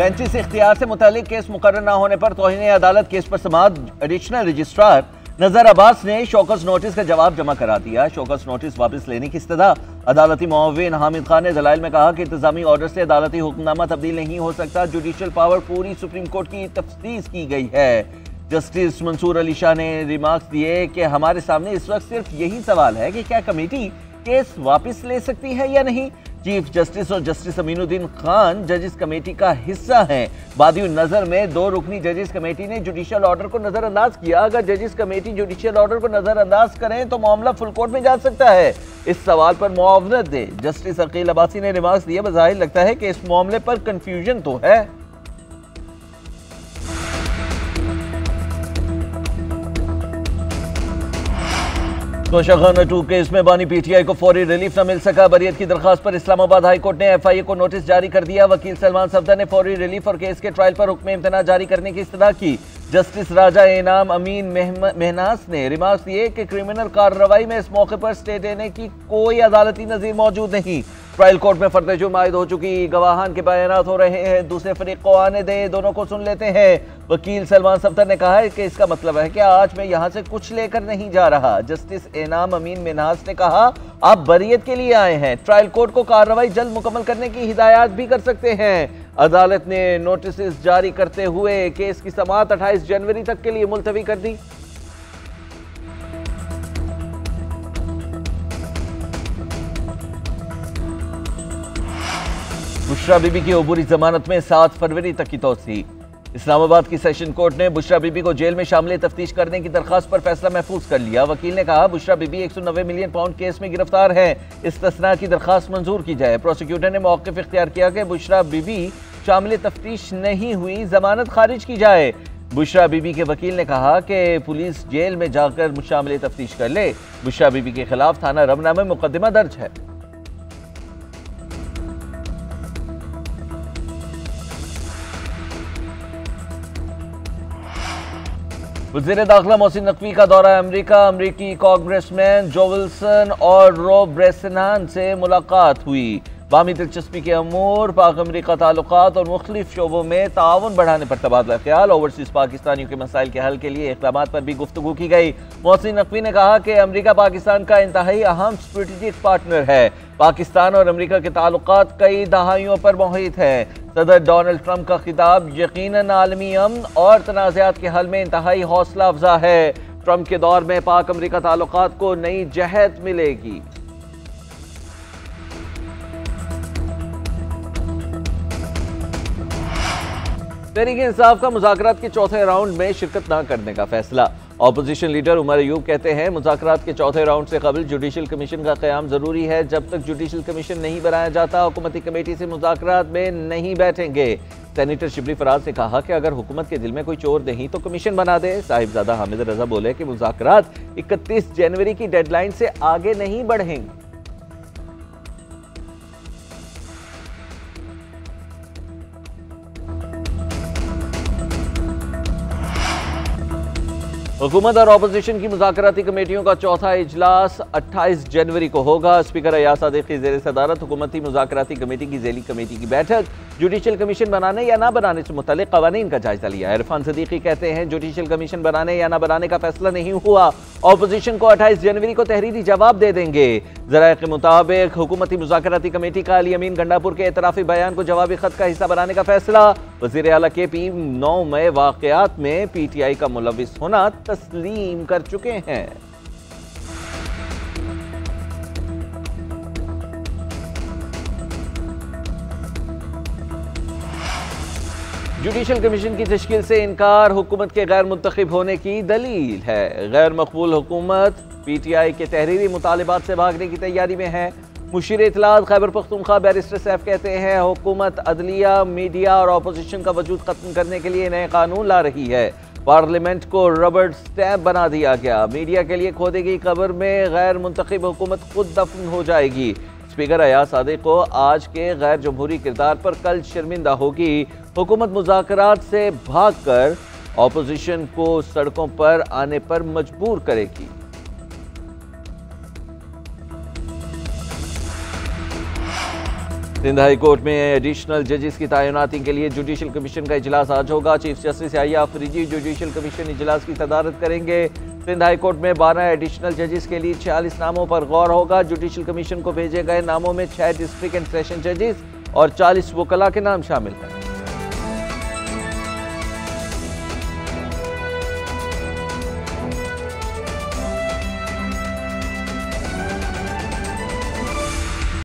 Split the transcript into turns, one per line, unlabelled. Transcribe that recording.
Benches इख्तियार से मुतालिक केस मुकर्रर न होने पर तौहीन अदालत केस पर समाअत एडिशनल रजिस्ट्रार नजर अब्बास ने शौकस नोटिस का जवाब जमा करा दिया। शौकस नोटिस वापस लेने की इस्तदा। अदालती मुअव्विन हामिद खान ने दलाइल में कहा कि इंतजामी ऑर्डर से अदालती हुक्मनामा तब्दील नहीं हो सकता। जुडिशल पावर पूरी सुप्रीम कोर्ट की तफ्तीश की गई है। जस्टिस मंसूर अली शाह ने रिमार्क्स दिए कि हमारे सामने इस वक्त सिर्फ यही सवाल है कि क्या कमेटी केस वापस ले सकती है या नहीं। चीफ जस्टिस और जस्टिस अमीनुद्दीन खान जजिस कमेटी का हिस्सा हैं। बादी नजर में 2 रुकनी जजिस कमेटी ने जुडिशियल ऑर्डर को नजरअंदाज किया। अगर जजिस कमेटी जुडिशियल ऑर्डर को नजरअंदाज करें तो मामला फुल कोर्ट में जा सकता है। इस सवाल पर मुआवनत दे जस्टिस अकील अब्बासी ने रिमार्क्स दिए। बज़ाहिर लगता है कि इस मामले पर कंफ्यूजन तो है। तोशाखाना 2 केस में बानी पीटीआई को फौरी रिलीफ न मिल सका। बरियत की दरखास्त पर इस्लामाबाद हाई कोर्ट ने एफआईए को नोटिस जारी कर दिया। वकील सलमान सफदर ने फौरी रिलीफ और केस के ट्रायल पर हुक्म इम्तना जारी करने की इस्तदा की। जस्टिस राजा इनाम अमीन मेहनास ने रिमार्क्स दिए कि क्रिमिनल कार्रवाई में इस मौके पर स्टे देने की कोई अदालती नजीर मौजूद नहीं। ट्रायल कोर्ट में फर्द जुर्म आयद हो चुकी गवाहान के बयानात हो रहे हैं। दूसरे फरीक को आने दे, दोनों को सुन लेते हैं। वकील सलमान सफदर ने कहा है कि इसका मतलब है कि आज मैं यहाँ से कुछ लेकर नहीं जा रहा। जस्टिस इनाम अमीन मेहनास ने कहा आप बरियत के लिए आए हैं, ट्रायल कोर्ट को कार्रवाई जल्द मुकम्मल करने की हिदायत भी कर सकते हैं। अदालत ने नोटिस जारी करते हुए केस की समाअत 28 जनवरी तक के लिए मुलतवी कर दी। बुशरा बीबी की अबूरी जमानत में 7 फरवरी तक की तौसीक। इस्लामाबाद की सेशन कोर्ट ने बुशरा बीबी को जेल में शामिल तफ्तीश करने की दरखास्त पर फैसला महफूज कर लिया। वकील ने कहा Bushra Bibi 190 million pound case में गिरफ्तार है, इस्तिस्ना की दरखास्त मंजूर की जाए। प्रोसिक्यूटर ने मौक़िफ़ इख्तियार किया कि बुशरा बीबी शामिल तफ्तीश नहीं हुई, जमानत खारिज की जाए। बुशरा बीबी के वकील ने कहा कि पुलिस जेल में जाकर शामिल तफ्तीश कर ले। बुशरा बीबी के खिलाफ थाना रमना में मुकदमा दर्ज है। वज़ीर दाखिला मोहसिन नकवी का दौरा अमरीका। अमरीकी कांग्रेसमैन जो विल्सन और रॉब ब्रेसनान से मुलाकात हुई। बामी दिलचस्पी के अमूर, पाक अमरीका ताल्लुकात और मुख्तलिफ शोबों में ताउन बढ़ाने पर तबादला ख्याल। ओवरसीज पाकिस्तानियों के मसाइल के हल के लिए इक़दामात पर भी गुफ्तगू की गई। मोहसिन नकवी ने कहा कि अमरीका पाकिस्तान का इंतहाई अहम स्ट्रेटेजिक पार्टनर है। पाकिस्तान और अमरीका के ताल्लुकात कई दहाइयों पर मोहित है। सदर डोनाल्ड ट्रंप का खिताब यकीनन आलमी अमन और तनाज़ात के हल में इंतहाई हौसला अफजा है। ट्रंप के दौर में पाक अमरीका ताल्लुकात को नई जहत मिलेगी। तहरीक-ए-इंसाफ का मुज़ाकरात के चौथे राउंड में शिरकत न करने का फैसला। ऑपोजिशन लीडर उमर अयूब कहते हैं मुज़ाकरात के चौथे राउंड से कबल जुडिशल कमीशन का क़याम ज़रूरी है। जब तक जुडिशल कमीशन नहीं बनाया जाता हुकूमती कमेटी से मुज़ाकरात में नहीं बैठेंगे। सेनेटर शिबली फराज ने कहा कि अगर हुकूमत के दिल में कोई चोर नहीं तो कमीशन बना दे। साहिबजादा हामिद रजा बोले कि मुज़ाकरात 31 जनवरी की डेडलाइन से आगे नहीं बढ़ेंगे। हुकूमत और अपोजिशन की मुज़ाकराती कमेटियों का चौथा इजलास 28 जनवरी को होगा। स्पीकर अयाज सादिक की ज़ेर सदारत हुकूमती मुज़ाकराती कमेटी की ज़ेली कमेटी की बैठक जुडिशल कमीशन बनाने या ना बनाने से मुतल्लिक़ क़वानीन का जायजा लिया। इरफान सदीकी कहते हैं जुडिशल कमीशन बनाने या ना बनाने का फैसला नहीं हुआ। अपोजिशन को 28 जनवरी को तहरीरी जवाब दे देंगे। ज़राए के मुताबिक हुकूमती मुज़ाकराती कमेटी का अली अमीन गंडापुर के एतराफ़ी बयान को जवाबी ख़त का हिस्सा बनाने का फैसला। वज़ीर आला KP 9 मई वाक़यात में PTI का मुलव्विस होना तस्लीम कर चुके हैं। जुडिशल कमीशन की तश्कील से इनकार हुकूमत के गैर मुंतखब होने की दलील है। गैर मकबूल हुकूमत PTI के तहरीरी मुतालिबात से भागने की तैयारी में है। मुशीर इत्तलात खैबर पख्तूनख्वा बैरिस्टर सैफ कहते हैं हुकूमत अदलिया, मीडिया और अपोजिशन का वजूद खत्म करने के लिए नए कानून ला रही है। पार्लियामेंट को रबड़ स्टैम्प बना दिया गया। मीडिया के लिए खोदी गई खबर में गैर मुंतखब हुकूमत खुद दफन हो जाएगी। स्पीकर अयाज सादिक को आज के गैर जमहूरी किरदार पर कल शर्मिंदा होगी। हुकूमत मुज़ाकरात से भागकर अपोजिशन को सड़कों पर आने पर मजबूर करेगी। सिंध हाई कोर्ट में एडिशनल जजेस की तैनाती के लिए जुडिशल कमीशन का इजलास आज होगा। Chief justice Yahya Afridi judicial commission इजलास की सदारत करेंगे। सिंध हाई कोर्ट में 12 एडिशनल जजेस के लिए 46 नामों पर गौर होगा। जुडिशल कमीशन को भेजे गए नामों में 6 डिस्ट्रिक्ट एंड सेशन जजेस और 40 वकला के नाम शामिल हैं।